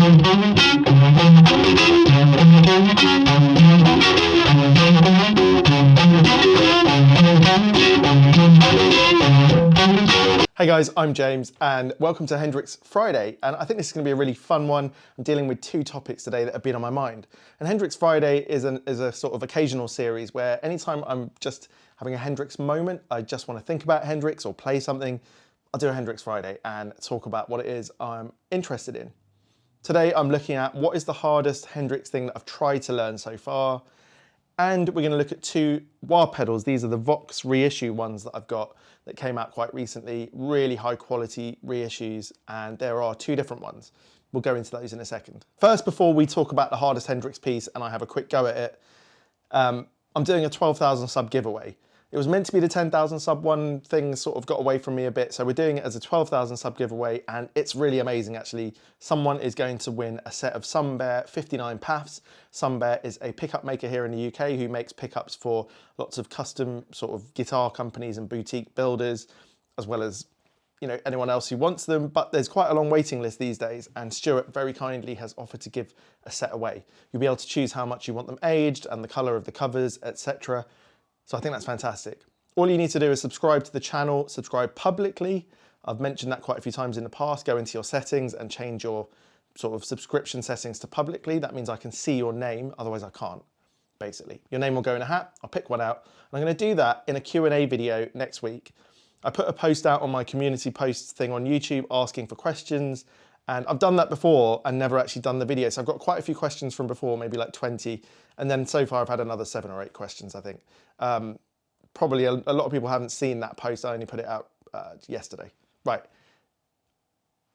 Hey guys, I'm James and welcome to Hendrix Friday, and I think this is going to be a really fun one. I'm dealing with two topics today that have been on my mind. And Hendrix Friday is a sort of occasional series where anytime I'm just having a Hendrix moment, I just want to think about Hendrix or play something, I'll do a Hendrix Friday and talk about what it is I'm interested in. Today I'm looking at what is the hardest Hendrix thing that I've tried to learn so far, and we're going to look at two wah pedals. These are the Vox reissue ones that I've got that came out quite recently, really high quality reissues, and there are two different ones. We'll go into those in a second. First, before we talk about the hardest Hendrix piece and I have a quick go at it, I'm doing a 12,000 sub giveaway. It was meant to be the 10,000 sub one, things sort of got away from me a bit, so we're doing it as a 12,000 sub giveaway, and it's really amazing actually. Someone is going to win a set of Sunbear 59 PAFs. Sunbear is a pickup maker here in the UK who makes pickups for lots of custom sort of guitar companies and boutique builders, as well as anyone else who wants them, but there's quite a long waiting list these days, and Stuart very kindly has offered to give a set away. You'll be able to choose how much you want them aged and the colour of the covers, etc. So I think that's fantastic. All you need to do is subscribe to the channel, subscribe publicly. I've mentioned that quite a few times in the past. Go into your settings and change your sort of subscription settings to publicly. That means I can see your name, otherwise I can't, basically. Your name will go in a hat, I'll pick one out, and I'm gonna do that in a Q&A video next week. I put a post out on my community posts thing on YouTube asking for questions, and I've done that before and never actually done the video. So I've got quite a few questions from before, maybe like 20. And then so far I've had another 7 or 8 questions, I think. Probably a lot of people haven't seen that post. I only put it out yesterday. Right.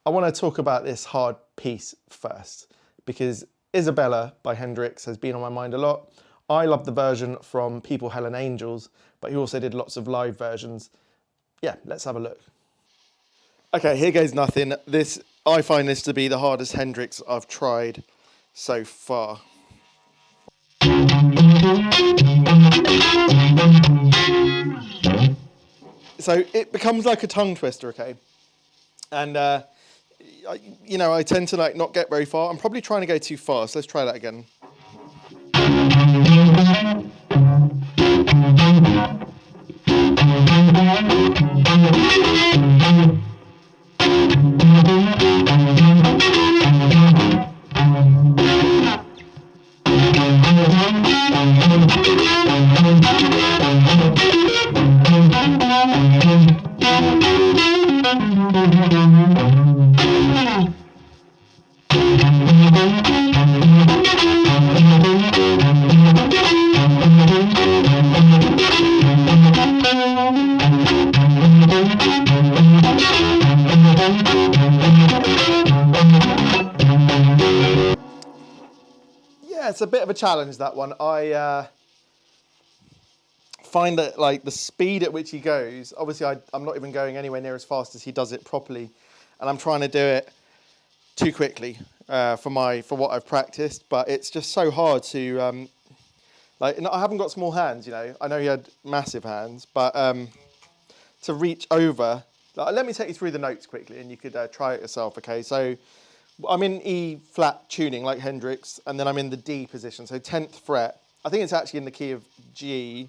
I want to talk about this hard piece first, because Izabella by Hendrix has been on my mind a lot. I love the version from People, Hell and Angels, but he also did lots of live versions. Yeah, let's have a look. Okay, here goes nothing. I find this to be the hardest Hendrix I've tried so far. So it becomes like a tongue twister, okay? And, I tend to not get very far. I'm probably trying to go too fast. Let's try that again. Yeah, it's a bit of a challenge, that one. I find that the speed at which he goes, obviously I'm not even going anywhere near as fast as he does it properly, and I'm trying to do it too quickly for what I've practiced, but it's just so hard to I haven't got small hands, I know he had massive hands, but to reach over. Let me take you through the notes quickly and you could try it yourself, okay? So I'm in E flat tuning like Hendrix, and then I'm in the D position, so 10th fret. I think it's actually in the key of G,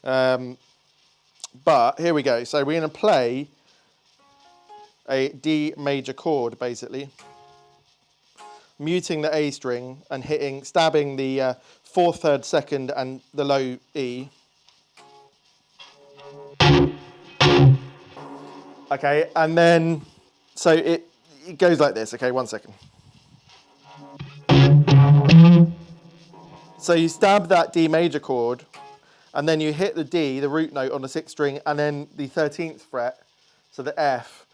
but here we go. So we're going to play a D major chord, basically, muting the A string and stabbing the 4th, 3rd, 2nd, and the low E. Okay, and then, so it goes like this, okay, 1 second. So you stab that D major chord, and then you hit the D, the root note on the 6th string, and then the 13th fret, so the F.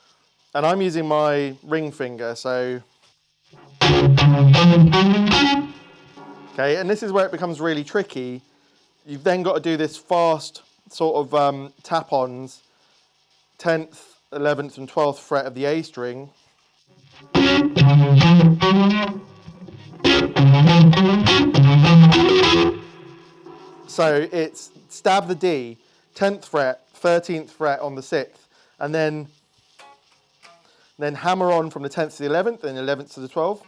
And I'm using my ring finger, so. Okay, and this is where it becomes really tricky. You've then got to do this fast sort of tap-ons, 10th, 11th and 12th fret of the A string. So it's stab the D, 10th fret, 13th fret on the 6th, and then hammer on from the 10th to the 11th and 11th to the 12th.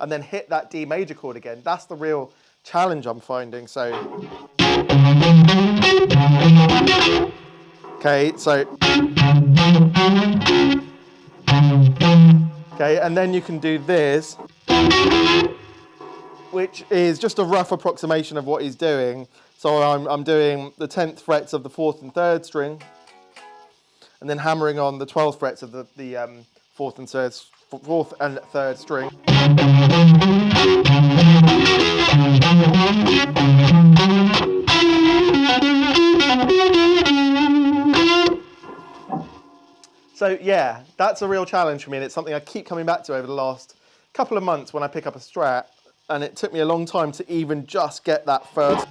and then hit that D major chord again. That's the real challenge I'm finding. So, okay, so, okay, and then you can do this, which is just a rough approximation of what he's doing. So I'm doing the 10th frets of the 4th and 3rd string, and then hammering on the 12th frets of the 4th and 3rd string. So yeah, that's a real challenge for me, and it's something I keep coming back to over the last couple of months when I pick up a Strat, and it took me a long time to even just get that first.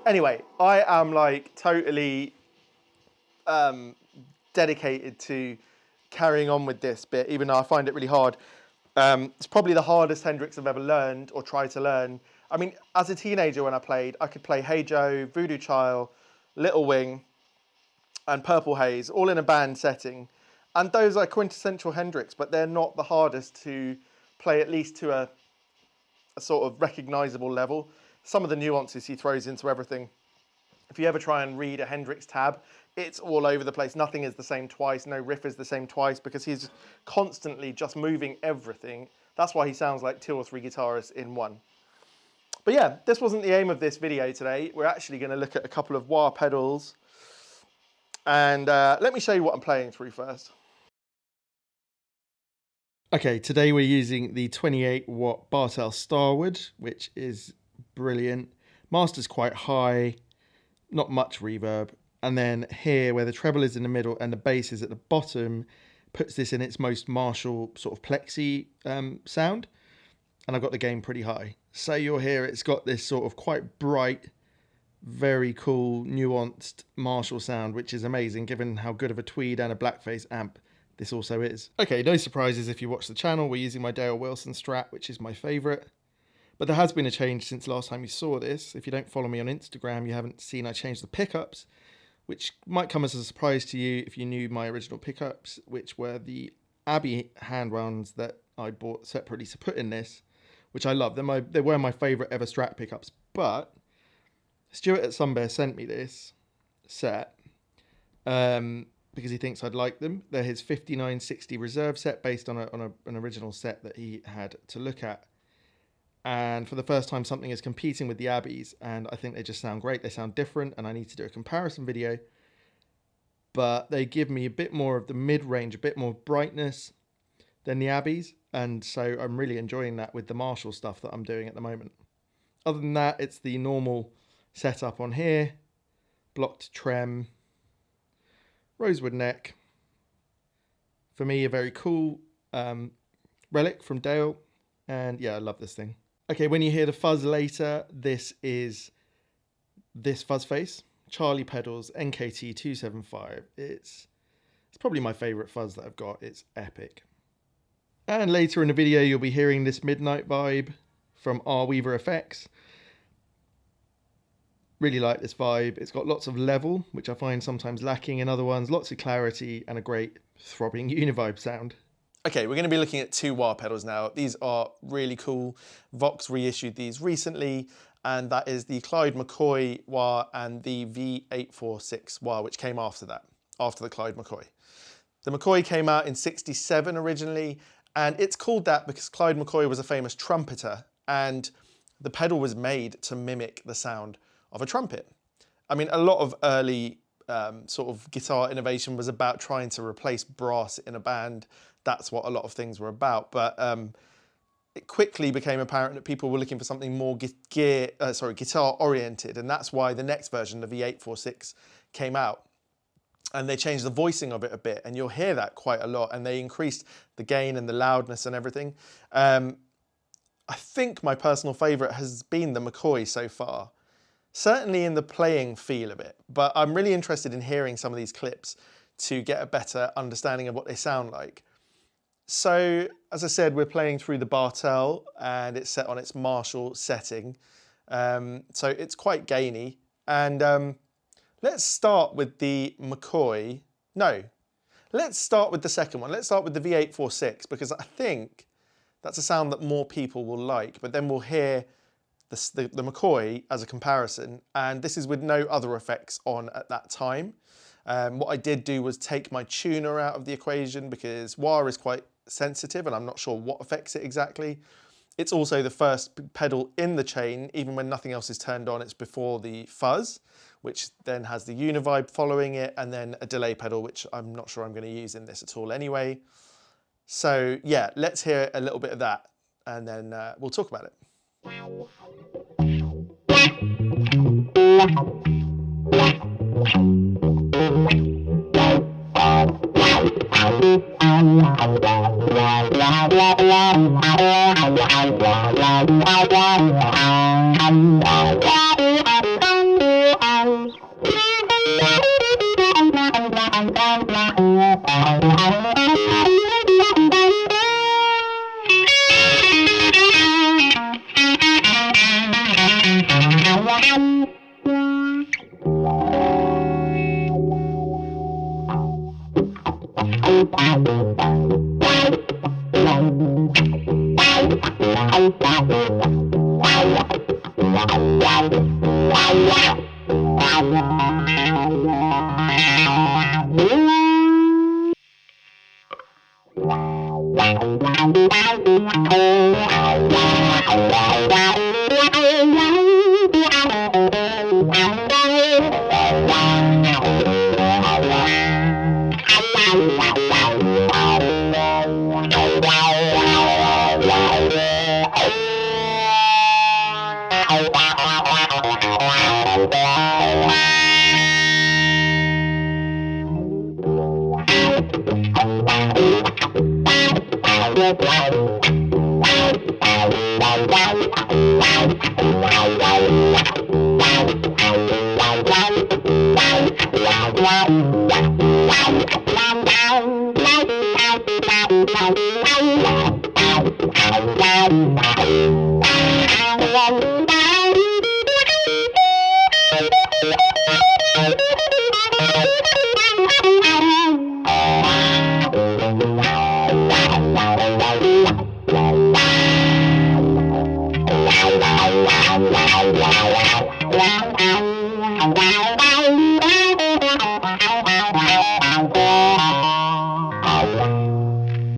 Anyway, I am like totally dedicated to carrying on with this bit, even though I find it really hard. It's probably the hardest Hendrix I've ever learned or tried to learn. I mean, as a teenager when I played, I could play Hey Joe, Voodoo Child, Little Wing, and Purple Haze, all in a band setting. And those are quintessential Hendrix, but they're not the hardest to play, at least to a sort of recognisable level. Some of the nuances he throws into everything. If you ever try and read a Hendrix tab, it's all over the place. Nothing is the same twice. No riff is the same twice, because he's constantly just moving everything. That's why he sounds like 2 or 3 guitarists in one. But yeah, this wasn't the aim of this video today. We're actually going to look at a couple of wah pedals. And let me show you what I'm playing through first. Okay, today we're using the 28 watt Bartel Starwood, which is brilliant. Master's quite high, not much reverb. And then here, where the treble is in the middle and the bass is at the bottom, puts this in its most Marshall sort of plexi sound. And I've got the gain pretty high. So you'll hear it's got this sort of quite bright, very cool, nuanced Marshall sound, which is amazing given how good of a tweed and a blackface amp this also is. Okay, no surprises if you watch the channel. We're using my Dale Wilson Strat, which is my favourite. But there has been a change since last time you saw this. If you don't follow me on Instagram, you haven't seen I changed the pickups, which might come as a surprise to you if you knew my original pickups, which were the Abbey hand ones that I bought separately to put in this, which I love. They were my favourite ever Strat pickups. But Stuart at Sunbear sent me this set because he thinks I'd like them. They're his 5960 reserve set based on an original set that he had to look at. And for the first time, something is competing with the Abbeys, and I think they just sound great. They sound different, and I need to do a comparison video. But they give me a bit more of the mid-range, a bit more brightness than the Abbeys, and so I'm really enjoying that with the Marshall stuff that I'm doing at the moment. Other than that, it's the normal setup on here, blocked trem, rosewood neck. For me, a very cool relic from Dale, and yeah, I love this thing. Okay, when you hear the fuzz later, this is this fuzz face, Charlie Pedals NKT 275. It's probably my favorite fuzz that I've got. It's epic. And later in the video, you'll be hearing this Midnight vibe from R. Weaver Effects. Really like this vibe. It's got lots of level, which I find sometimes lacking in other ones, lots of clarity, and a great throbbing univibe sound. Okay, we're going to be looking at 2 wah pedals now. These are really cool. Vox reissued these recently, and that is the Clyde McCoy wah and the V846 wah, which came after that, after the Clyde McCoy. The McCoy came out in '67 originally, and it's called that because Clyde McCoy was a famous trumpeter, and the pedal was made to mimic the sound of a trumpet. I mean, a lot of early sort of guitar innovation was about trying to replace brass in a band. That's what a lot of things were about. But it quickly became apparent that people were looking for something more guitar oriented. And that's why the next version, the V846, came out. And they changed the voicing of it a bit. And you'll hear that quite a lot. And they increased the gain and the loudness and everything. I think my personal favorite has been the McCoy so far. Certainly in the playing feel of it. But I'm really interested in hearing some of these clips to get a better understanding of what they sound like. So, as I said, we're playing through the Bartel and it's set on its Marshall setting. So it's quite gainy. And let's start with the McCoy. No, let's start with the second one. Let's start with the V846 because I think that's a sound that more people will like. But then we'll hear the McCoy as a comparison. And this is with no other effects on at that time. What I did do was take my tuner out of the equation because wah is quite sensitive and I'm not sure what affects it exactly. It's also the first pedal in the chain, even when nothing else is turned on. It's before the fuzz, which then has the univibe following it, and then a delay pedal, which I'm not sure I'm going to use in this at all anyway. So yeah, let's hear a little bit of that and then we'll talk about it.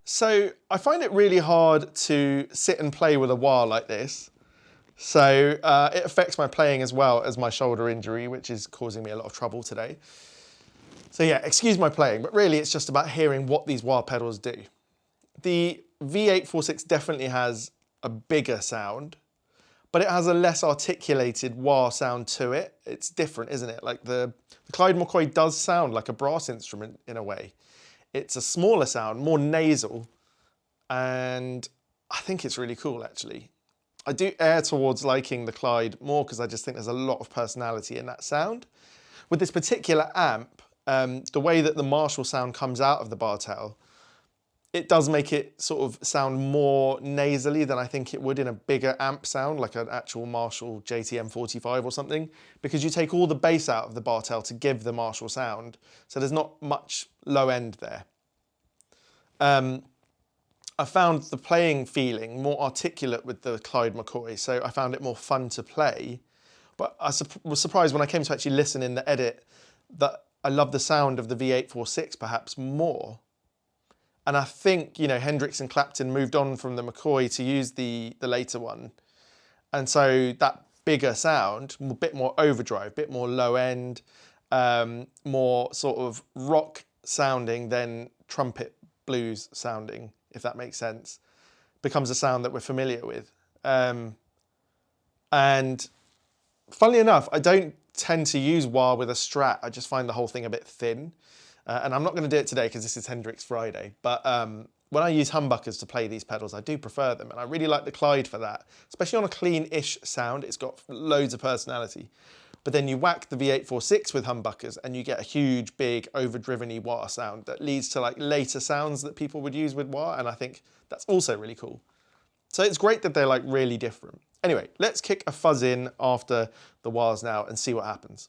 So I find it really hard to sit and play with a wah like this. So it affects my playing as well as my shoulder injury, which is causing me a lot of trouble today. So yeah, excuse my playing, but really it's just about hearing what these wah pedals do. The V846 definitely has a bigger sound, but it has a less articulated wah sound to it. It's different, isn't it? Like the Clyde McCoy does sound like a brass instrument in a way. It's a smaller sound, more nasal, and I think it's really cool actually. I do err towards liking the Clyde more because I just think there's a lot of personality in that sound. With this particular amp, the way that the Marshall sound comes out of the Bartel, it does make it sort of sound more nasally than I think it would in a bigger amp sound, like an actual Marshall JTM45 or something, because you take all the bass out of the Bartel to give the Marshall sound, so there's not much low end there. I found the playing feeling more articulate with the Clyde McCoy, so I found it more fun to play. But I was surprised when I came to actually listen in the edit that I love the sound of the V846 perhaps more. And I think, you know, Hendrix and Clapton moved on from the McCoy to use the later one. And so that bigger sound, a bit more overdrive, a bit more low end, more sort of rock sounding than trumpet blues sounding, if that makes sense, becomes a sound that we're familiar with. And funnily enough, I don't tend to use wah with a Strat. I just find the whole thing a bit thin. And I'm not going to do it today because this is Hendrix Friday. But when I use humbuckers to play these pedals, I do prefer them. And I really like the Clyde for that, especially on a clean-ish sound. It's got loads of personality. But then you whack the V846 with humbuckers and you get a huge, big, overdriven-y wah sound that leads to like later sounds that people would use with wah, and I think that's also really cool. So it's great that they're like really different. Anyway, let's kick a fuzz in after the wahs now and see what happens.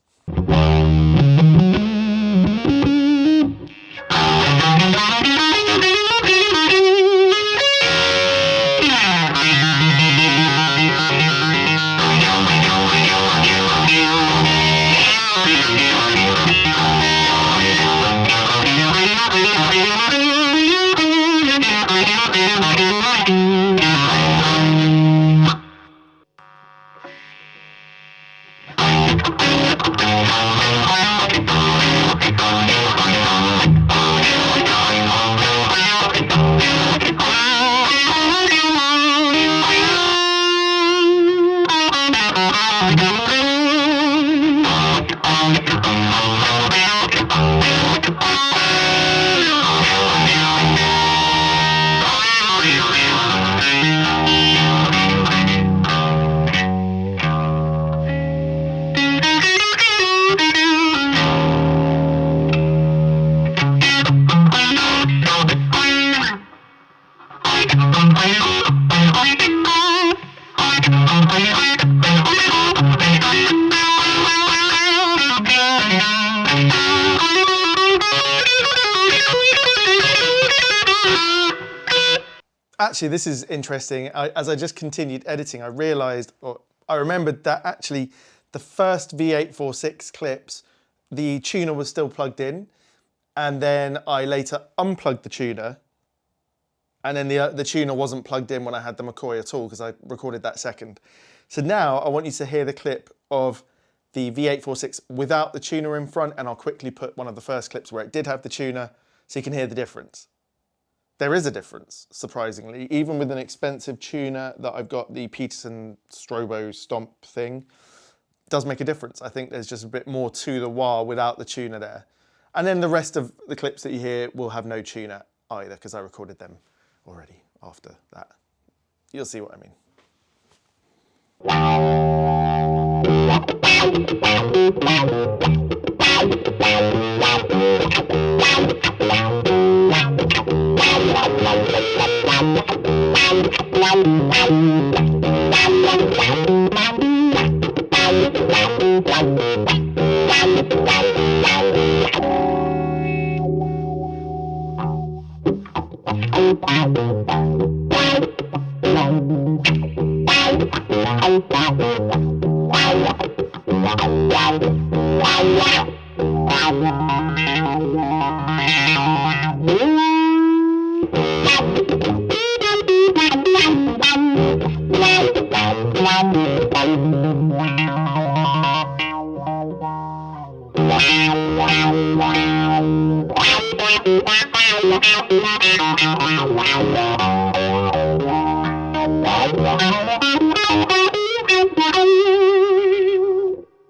Actually, this is interesting. As I just continued editing, I realized, or I remembered that actually the first V846 clips, the tuner was still plugged in, and then I later unplugged the tuner, and then the tuner wasn't plugged in when I had the McCoy at all, because I recorded that second. So now I want you to hear the clip of the V846 without the tuner in front, and I'll quickly put one of the first clips where it did have the tuner, so you can hear the difference. There is a difference, surprisingly. Even with an expensive tuner that I've got, the Peterson Strobo Stomp thing, does make a difference. I think there's just a bit more to the wah without the tuner there. And then the rest of the clips that you hear will have no tuner either, because I recorded them already after that. You'll see what I mean.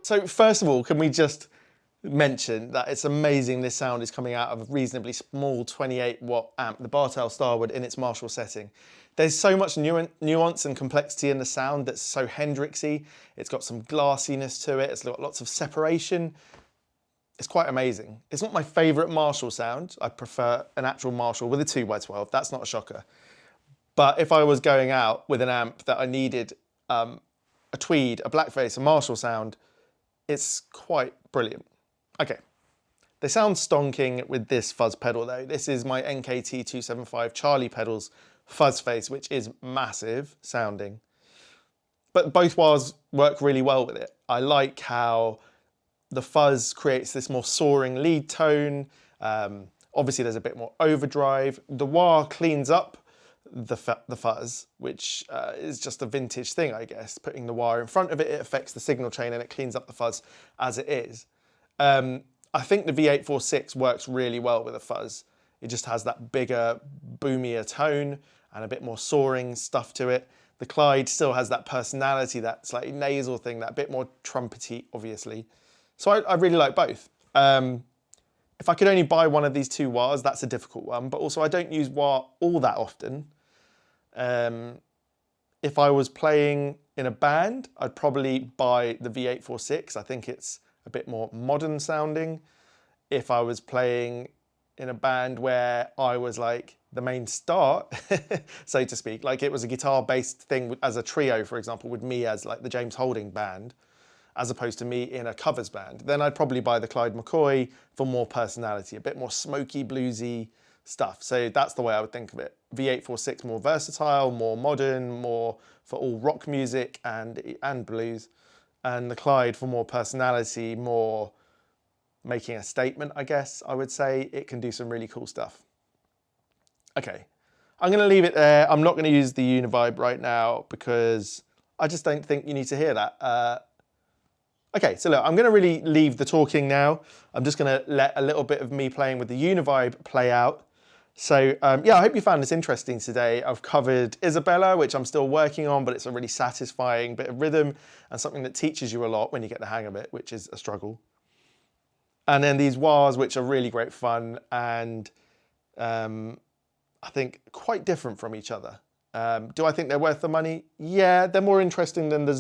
So first of all, can we just mention that it's amazing this sound is coming out of a reasonably small 28 watt amp, the Bartel Starwood in its Marshall setting. There's so much nuance and complexity in the sound that's so Hendrixy. It's got some glassiness to it. It's got lots of separation. It's quite amazing. It's not my favorite Marshall sound. I prefer an actual Marshall with a 2x12. That's not a shocker. But if I was going out with an amp that I needed a tweed, a blackface, a Marshall sound, it's quite brilliant. Okay, they sound stonking with this fuzz pedal though. This is my NKT275 Charlie pedals fuzz face, which is massive sounding. But both wahs work really well with it. I like how the fuzz creates this more soaring lead tone. Obviously there's a bit more overdrive. The wah cleans up the fuzz, which is just a vintage thing, I guess. Putting the wah in front of it, it affects the signal chain and it cleans up the fuzz as it is. I think the V846 works really well with a fuzz. It just has that bigger, boomier tone and a bit more soaring stuff to it. The Clyde still has that personality, that slightly nasal thing, that bit more trumpety, obviously. So I really like both. If I could only buy one of these two wahs, that's a difficult one, but also I don't use wah all that often. If I was playing in a band, I'd probably buy the V846. I think it's a bit more modern sounding. If I was playing in a band where I was like the main star, so to speak, like it was a guitar-based thing as a trio, for example, with me as like the James Holding band, as opposed to me in a covers band, then I'd probably buy the Clyde McCoy for more personality, a bit more smoky, bluesy stuff. So that's the way I would think of it. V846 more versatile, more modern, more for all rock music and blues, and the Clyde for more personality, more making a statement, I guess I would say. It can do some really cool stuff. Okay, I'm going to leave it there. I'm not going to use the Univibe right now because I just don't think you need to hear that. Okay, so look, I'm going to really leave the talking now. I'm just going to let a little bit of me playing with the Univibe play out. So yeah, I hope you found this interesting today. I've covered Izabella, which I'm still working on, but it's a really satisfying bit of rhythm and something that teaches you a lot when you get the hang of it, which is a struggle. And then these Wahs, which are really great fun and I think quite different from each other. Do I think they're worth the money? Yeah, they're more interesting than the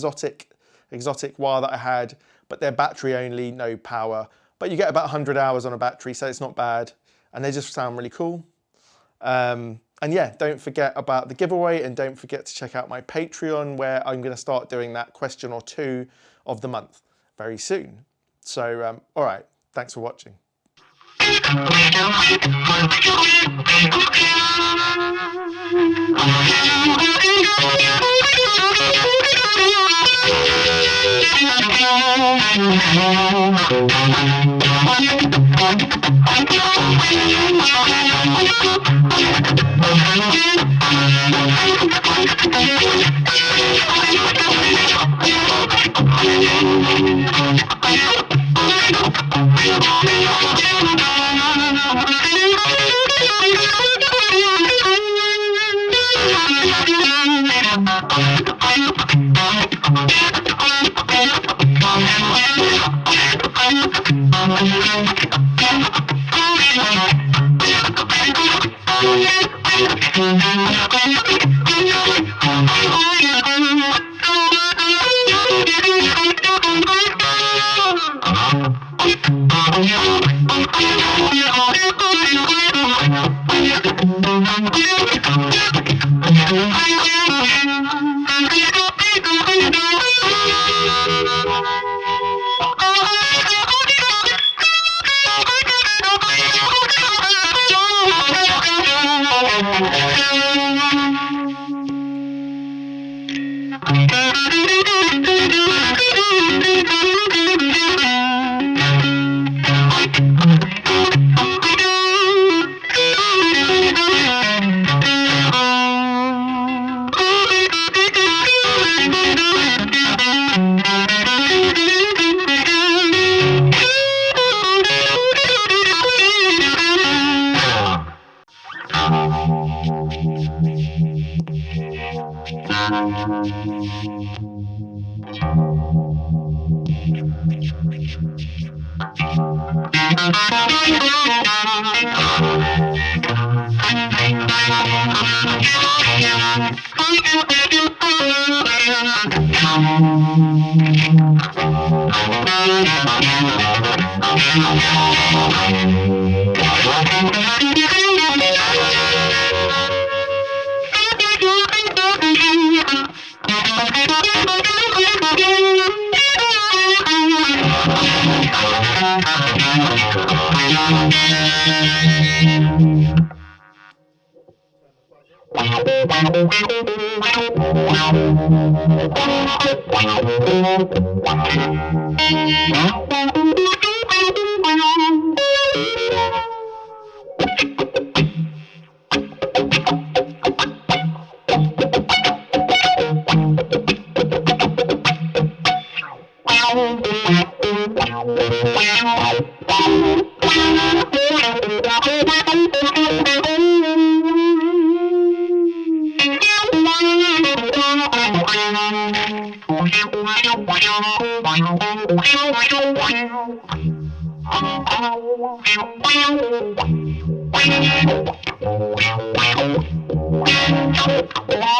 exotic Wah that I had, but they're battery only, no power. But you get about 100 hours on a battery, so it's not bad. And they just sound really cool. And yeah, don't forget about the giveaway and don't forget to check out my Patreon where I'm going to start doing that question or two of the month very soon. So, all right, thanks for watching. Wow.